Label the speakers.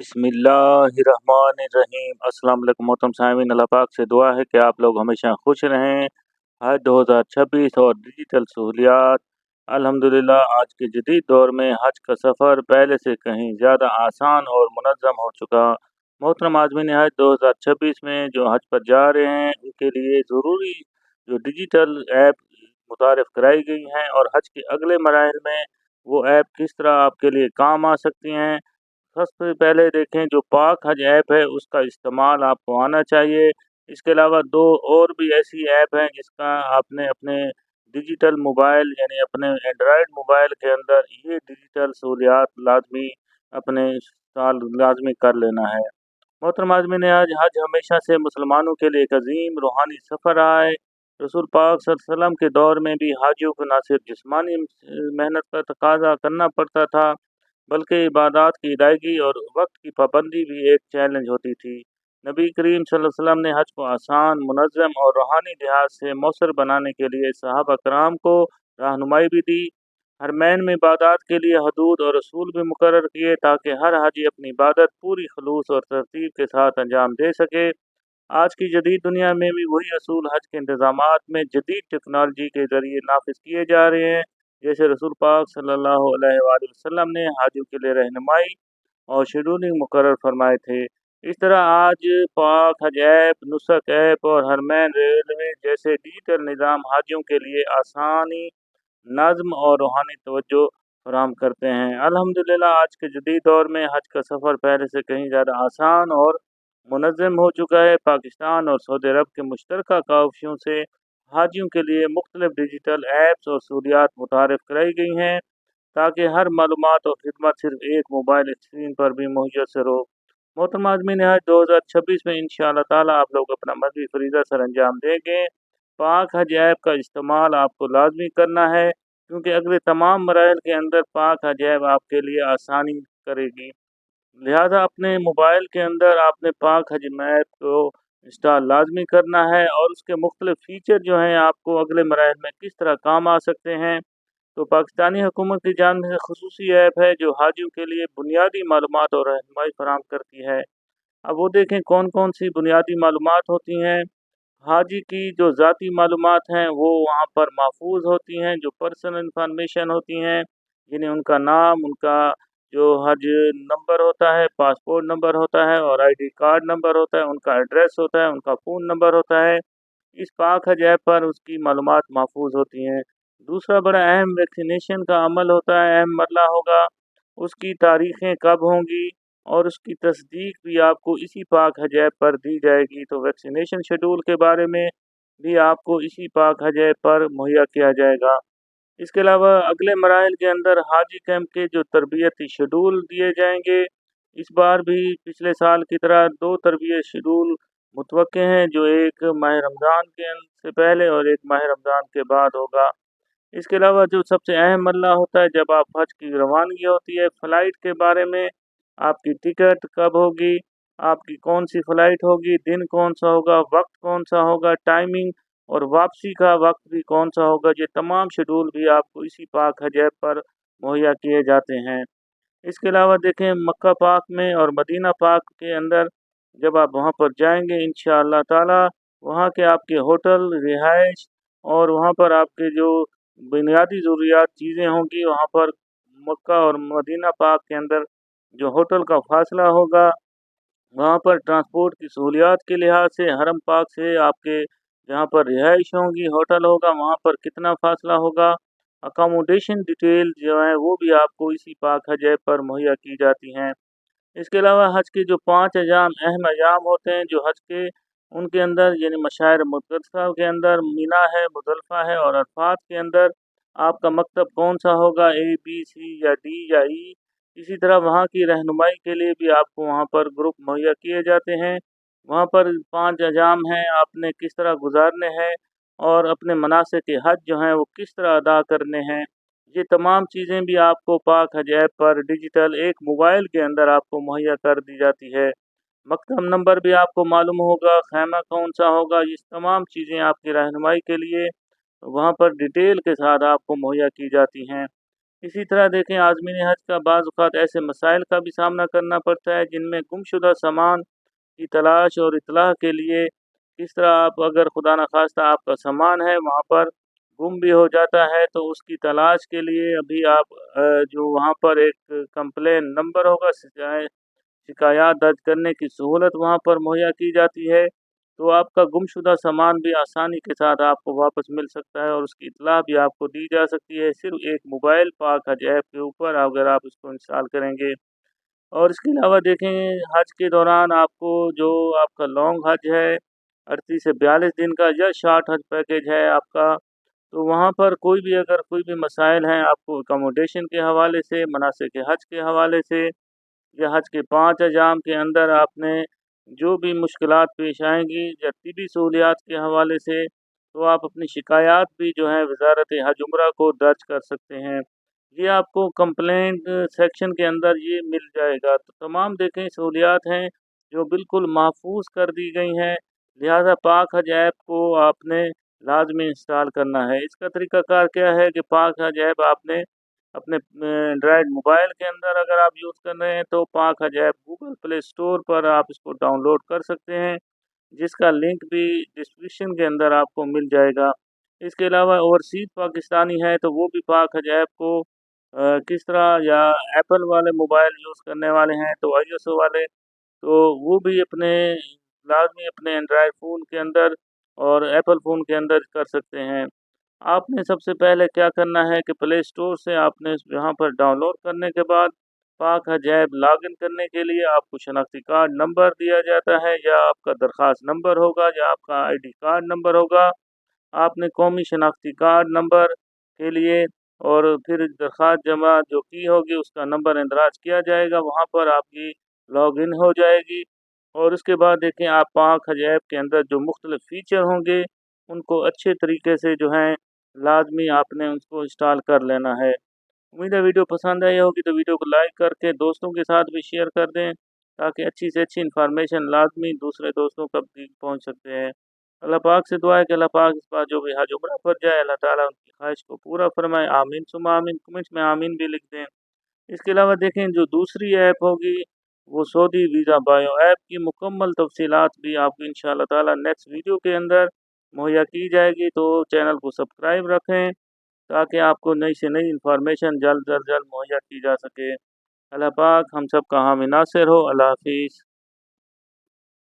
Speaker 1: बिस्मिल्लाहिर्रहमानिर्रहीम। अस्सलाम वालेकुम मोहतरम सामीन, अल्लाह पाक से दुआ है कि आप लोग हमेशा खुश रहें। हज 2026 और डिजिटल सहूलियात। अल्हम्दुलिल्लाह आज के जदीद दौर में हज का सफ़र पहले से कहीं ज़्यादा आसान और मुनज़्ज़म हो चुका। मोहतरम आज़मीन हज 2026 में जो हज पर जा रहे हैं उनके लिए ज़रूरी जो डिजिटल ऐप मुतारिफ़ कराई गई हैं और हज के अगले मराहिल में वो ऐप किस तरह आपके लिए काम आ सकती हैं। सबसे पहले देखें जो पाक हज ऐप है उसका इस्तेमाल आपको आना चाहिए। इसके अलावा दो और भी ऐसी ऐप हैं जिसका आपने अपने डिजिटल मोबाइल यानी अपने एंड्रॉयड मोबाइल के अंदर ये डिजिटल सहूलियात लाजमी अपने साल लाजमी कर लेना है। मोहतरम आज़मीन आज हज हमेशा से मुसलमानों के लिए एक अजीम रूहानी सफ़र रहा है। रसूल पाक सल्लल्लाहु अलैहि वसल्लम के दौर में भी हाजियों को न सिर्फ जिस्मानी मेहनत का तकाजा करना पड़ता था बल्कि इबादत की अदायगी और वक्त की पाबंदी भी एक चैलेंज होती थी। नबी करीम सल्लल्लाहु अलैहि वसल्लम ने हज को आसान, मुनज़्ज़म और रूहानी लिहाज से मौसर बनाने के लिए सहाबा कराम को रहनुमाई भी दी। हरमैन में इबादत के लिए हदूद और रसूल भी मुकर्रर किए ताकि हर हाजी अपनी इबादत पूरी खलूस और तरतीब के साथ अंजाम दे सके। आज की जदीद दुनिया में भी वही असूल हज के इंतज़ामात में जदीद टेक्नोलॉजी के ज़रिए नाफिज किए जा रहे हैं। जैसे रसूल पाक सल्लल्लाहु अलैहि वसल्लम ने हाजियों के लिए रहनुमाई और शेड्यूलिंग मुकर्रर फरमाए थे। इस तरह आज पाक हज ऐप, नुसक ऐप और हरमैन रेलवे जैसे डिजिटल निज़ाम हाजियों के लिए आसानी, नज़्म और रूहानी तवज्जो फराहम करते हैं। अल्हम्दुलिल्लाह आज के जदीद दौर में हज का सफ़र पहले से कहीं ज़्यादा आसान और मुनज़्ज़म हो चुका है। पाकिस्तान और सऊदी अरब के मुश्तरका काविशों से हाजियों के लिए मुख्तलिफ डिजिटल ऐप्स और सहूलियात मुतारिफ़ कराई गई हैं ताकि हर मालूमात और खिदमत सिर्फ एक मोबाइल स्क्रीन पर भी मुयस्सर हो। मोहतरम आज़मीन हज 2026 में इंशाअल्लाह ताला आप लोग अपना मज़हबी फ़रीज़ा सर अंजाम देंगे। पाक हज ऐप का इस्तेमाल आपको लाजमी करना है क्योंकि अगले तमाम मराइल के अंदर पाक हज ऐप आपके लिए आसानी करेगी। लिहाजा अपने मोबाइल के अंदर आपने पाक हज ऐप को इंस्टॉल लाजमी करना है और उसके मुख्तलिफ फ़ीचर जो हैं आपको अगले मराइल में किस तरह काम आ सकते हैं। तो पाकिस्तानी हुकूमत की जानिब से खुसूसी ऐप है जो हाजियों के लिए बुनियादी मालूमात और रहनुमाई फराहम करती है। अब वो देखें कौन कौन सी बुनियादी मालूमात होती हैं। हाजी की जो ज़ाती मालूमात हैं वो वहाँ पर महफूज होती हैं, जो पर्सनल इंफॉर्मेशन होती हैं जिन्हें उनका नाम, उनका जो हज नंबर होता है, पासपोर्ट नंबर होता है और आईडी कार्ड नंबर होता है, उनका एड्रेस होता है, उनका फ़ोन नंबर होता है। इस पाक हज ऐप पर उसकी मालूमात महफूज होती हैं। दूसरा बड़ा अहम वैक्सीनेशन का अमल होता है, अहम मरला होगा, उसकी तारीखें कब होंगी और उसकी तस्दीक भी आपको इसी पाक हज ऐप पर दी जाएगी। तो वैक्सीनेशन शेड्यूल के बारे में भी आपको इसी पाक हज ऐप पर मुहैया किया जाएगा। इसके अलावा अगले मराइल के अंदर हाजी कैंप के जो तरबियती शेड्यूल दिए जाएंगे, इस बार भी पिछले साल की तरह 2 तरबियत शेड्यूल मुतवक्के हैं जो एक माह रमज़ान के से पहले और एक माह रमज़ान के बाद होगा। इसके अलावा जो सबसे अहम मसला होता है जब आप हज की रवानगी होती है, फ़्लाइट के बारे में आपकी टिकट कब होगी, आपकी कौन सी फ़्लाइट होगी, दिन कौन सा होगा, वक्त कौन सा होगा, टाइमिंग और वापसी का वक्त भी कौन सा होगा, ये तमाम शेड्यूल भी आपको इसी पाक हज ऐप पर मुहैया किए जाते हैं। इसके अलावा देखें मक्का पाक में और मदीना पाक के अंदर जब आप वहाँ पर जाएंगे इंशाअल्लाह ताला वहाँ के आपके होटल, रिहाइश और वहाँ पर आपके जो बुनियादी ज़रूरियात चीज़ें होंगी, वहाँ पर मक्का और मदीना पाक के अंदर जो होटल का फ़ासला होगा, वहाँ पर ट्रांसपोर्ट की सहूलियात के लिहाज से हरम पाक से आपके जहाँ पर रिहाइश होंगी, होटल होगा, वहाँ पर कितना फ़ासला होगा, अकोमोडेशन डिटेल जो है वो भी आपको इसी पाक हज ऐप पर मुहैया की जाती हैं। इसके अलावा हज के जो 5 अयाम अहम अयाम होते हैं जो हज के उनके अंदर यानी मशाइर मुक़द्दसा के अंदर मीना है, मुज़दलिफ़ा है और अरफ़ात के अंदर आपका मकतब कौन-सा होगा, ए, बी, सी या डी या ई। इसी तरह वहाँ की रहनुमाई के लिए भी आपको वहाँ पर ग्रुप मुहैया किए जाते हैं। वहाँ पर 5 अयाम हैं, आपने किस तरह गुज़ारने हैं और अपने मनासिक हज जो हैं वो किस तरह अदा करने हैं। ये तमाम चीज़ें भी आपको पाक हज ऐप पर डिजिटल एक मोबाइल के अंदर आपको मुहैया कर दी जाती है। मकतब नंबर भी आपको मालूम होगा, ख़ैमा कौन-सा होगा, ये तमाम चीज़ें आपकी रहनुमाई के लिए वहाँ पर डिटेल के साथ आपको मुहैया की जाती हैं। इसी तरह देखें आज़मीन हज का बाज़ औक़ात ऐसे मसाइल का भी सामना करना पड़ता है जिनमें गुमशुदा सामान की तलाश और इत्तला के लिए किस तरह आप अगर खुदा न खास्ता आपका सामान है वहाँ पर गुम भी हो जाता है तो उसकी तलाश के लिए अभी आप जो वहाँ पर एक कंप्लेन नंबर होगा शिकायत दर्ज करने की सहूलत वहाँ पर मुहैया की जाती है। तो आपका गुमशुदा सामान भी आसानी के साथ आपको वापस मिल सकता है और उसकी इत्तला भी आपको दी जा सकती है सिर्फ एक मोबाइल पाक हज ऐप के ऊपर अगर आप इसको इंस्टॉल करेंगे। और इसके अलावा देखें हज के दौरान आपको जो आपका लॉन्ग हज है 38 से 42 दिन का या शॉर्ट हज पैकेज है आपका, तो वहाँ पर कोई भी अगर कोई भी मसाइल हैं आपको अकोमोडेशन के हवाले से, मनासिक हज के हवाले से या हज के 5 अय्याम के अंदर आपने जो भी मुश्किलात पेश आएँगी या तिबी सहूलियात के हवाले से, तो आप अपनी शिकायत भी जो है वज़ारत हज उम्रा को दर्ज कर सकते हैं। ये आपको कंप्लेंट सेक्शन के अंदर ये मिल जाएगा। तो तमाम देखें सहूलियात हैं जो बिल्कुल महफूज कर दी गई हैं, लिहाजा पाक हज ऐप को आपने लाज़मी इंस्टॉल करना है। इसका तरीक़ाकार क्या है कि पाक हज ऐप आपने अपने एंड्रॉयड मोबाइल के अंदर अगर आप यूज़ कर रहे हैं तो पाक हज ऐप गूगल प्ले स्टोर पर आप इसको डाउनलोड कर सकते हैं, जिसका लिंक भी डिस्क्रिप्शन के अंदर आपको मिल जाएगा। इसके अलावा ओवरसीज़ पाकिस्तानी है तो वो भी पाक हज ऐप को किस तरह या एप्पल वाले मोबाइल यूज़ करने वाले हैं तो आईएसओ वाले, तो वो भी अपने लाज़मी अपने एंड्रॉयड फ़ोन के अंदर और एप्पल फ़ोन के अंदर कर सकते हैं। आपने सबसे पहले क्या करना है कि प्ले स्टोर से आपने यहाँ पर डाउनलोड करने के बाद पाक हज ऐप लॉगिन करने के लिए आपको शनाख्ती कार्ड नंबर दिया जाता है या आपका दरख्वास्त नंबर होगा या आपका आईडी कार्ड नंबर होगा। आपने कौमी शनाख्ती कार्ड नंबर के लिए और फिर दरख्वास्त जमा जो की होगी उसका नंबर इंदराज किया जाएगा, वहाँ पर आपकी लॉगिन हो जाएगी और उसके बाद देखें आप पाक हज ऐप के अंदर जो मुख्तलिफ फ़ीचर होंगे उनको अच्छे तरीके से जो है लाज़मी आपने उसको इंस्टॉल कर लेना है। उम्मीद है वीडियो पसंद आई होगी तो वीडियो को लाइक करके दोस्तों के साथ भी शेयर कर दें ताकि अच्छी से अच्छी इन्फॉर्मेशन लाज़मी दूसरे दोस्तों तक भी पहुँच सकते हैं। अल्लाह पाक से दुआ है कि अल्लाह पाक इस बार जो भी हज उम्रा पर जाए अल्लाह ताला उनकी ख्वाहिश को पूरा फरमाए। आमीन सुम्मा आमीन। कमेंट्स में आमीन भी लिख दें। इसके अलावा देखें जो दूसरी ऐप होगी वो सऊदी वीज़ा बायो ऐप की मुकम्मल तफ़सीलात भी आपको इंशाअल्लाह ताला नेक्स्ट वीडियो के अंदर मुहैया की जाएगी, तो चैनल को सब्सक्राइब रखें ताकि आपको नई से नई इन्फॉर्मेशन जल्द अज़ जल्द मुहैया की जा सके। अल्लाह पाक हम सब का हामी नासिर हो। अल्लाह हाफ़िज़।